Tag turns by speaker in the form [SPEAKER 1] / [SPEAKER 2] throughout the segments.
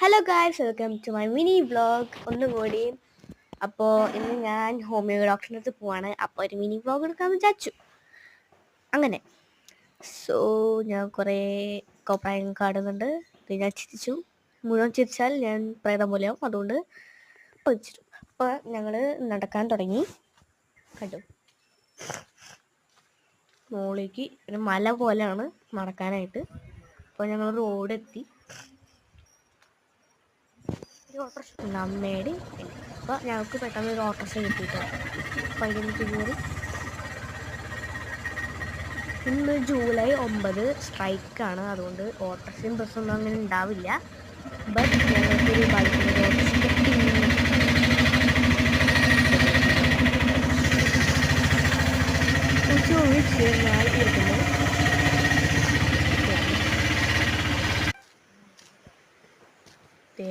[SPEAKER 1] Hello guys, welcome to my mini vlog. ഒന്നും കൂടി അപ്പോൾ ഇന്ന് ഞാൻ ഹോമിയോ ഡോക്ടറിൻ്റെ അടുത്ത് പോവാണ്. അപ്പോൾ ഒരു മിനി വ്ളോഗ് എടുക്കാമെന്ന് വിചാരിച്ചു. അങ്ങനെ ഞാൻ കുറേ കോപ്രായം കാണുന്നുണ്ട്. ഞാൻ ചിരിച്ചു. മുഴുവൻ ചിരിച്ചാൽ ഞാൻ പ്രേതം പോലെയാവും. അതുകൊണ്ട് ചിരിച്ചു. അപ്പോൾ ഞങ്ങൾ നടക്കാൻ തുടങ്ങി. കണ്ടു, മുകളിലേക്ക് ഒരു മല പോലെയാണ് നടക്കാനായിട്ട്. അപ്പോൾ ഞങ്ങൾ റോഡെത്തി. ഓട്ടോറിക്ഷ അമ്മയുടെ അപ്പോൾ ഞങ്ങൾക്ക് പെട്ടെന്ന് ഒരു ഓട്ടോറിക്ഷ കിട്ടിയിട്ടോ. അപ്പോൾ അതിന് കയറി. ഇന്ന് ജൂലൈ 9 സ്ട്രൈക്കാണ്. അതുകൊണ്ട് ഓട്ടോറിക്ഷയും ബസ്സൊന്നും അങ്ങനെ ഉണ്ടാവില്ല. ബട്ട് ഞങ്ങൾക്കൊരു ബൈക്കിന് ഇരിക്കുന്നു.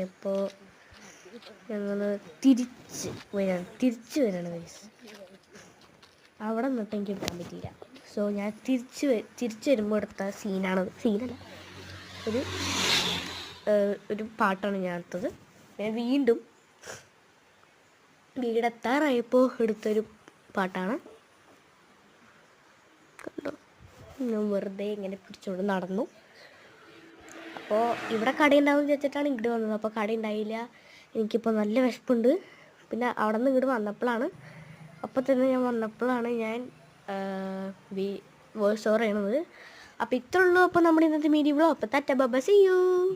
[SPEAKER 1] അപ്പോൾ ഞങ്ങൾ തിരിച്ച് വരണം ഗൈസ്. അവിടെ നിന്നിട്ട് എനിക്ക് എടുക്കാൻ പറ്റിയില്ല. സോ ഞാൻ തിരിച്ച് വരുമ്പോൾ എടുത്ത സീനല്ല, ഒരു പാട്ടാണ് ഞാൻ എടുത്തത്. ഞാൻ വീണ്ടും വീടെത്താറായപ്പോൾ എടുത്തൊരു പാട്ടാണ്. കണ്ടോ, ഞാൻ വെറുതെ ഇങ്ങനെ പിടിച്ചുകൊണ്ട് നടന്നു. അപ്പോൾ ഇവിടെ കടയുണ്ടാവും വിചാരിച്ചിട്ടാണ് ഇങ്ങോട്ട് വന്നത്. അപ്പോൾ കട ഉണ്ടായില്ല. എനിക്കിപ്പോൾ നല്ല വിശപ്പുണ്ട്. പിന്നെ അവിടെ നിന്ന് ഇങ്ങോട്ട് വന്നപ്പോഴാണ് ഞാൻ വോയിസ് ഓവർ ചെയ്യണത്. അപ്പോൾ ഇത്രയുള്ളൂ. അപ്പോൾ നമ്മുടെ ഇന്നത്തെ മീഡിയ വ്ളോഗ്. അപ്പോൾ tata bye bye, see U.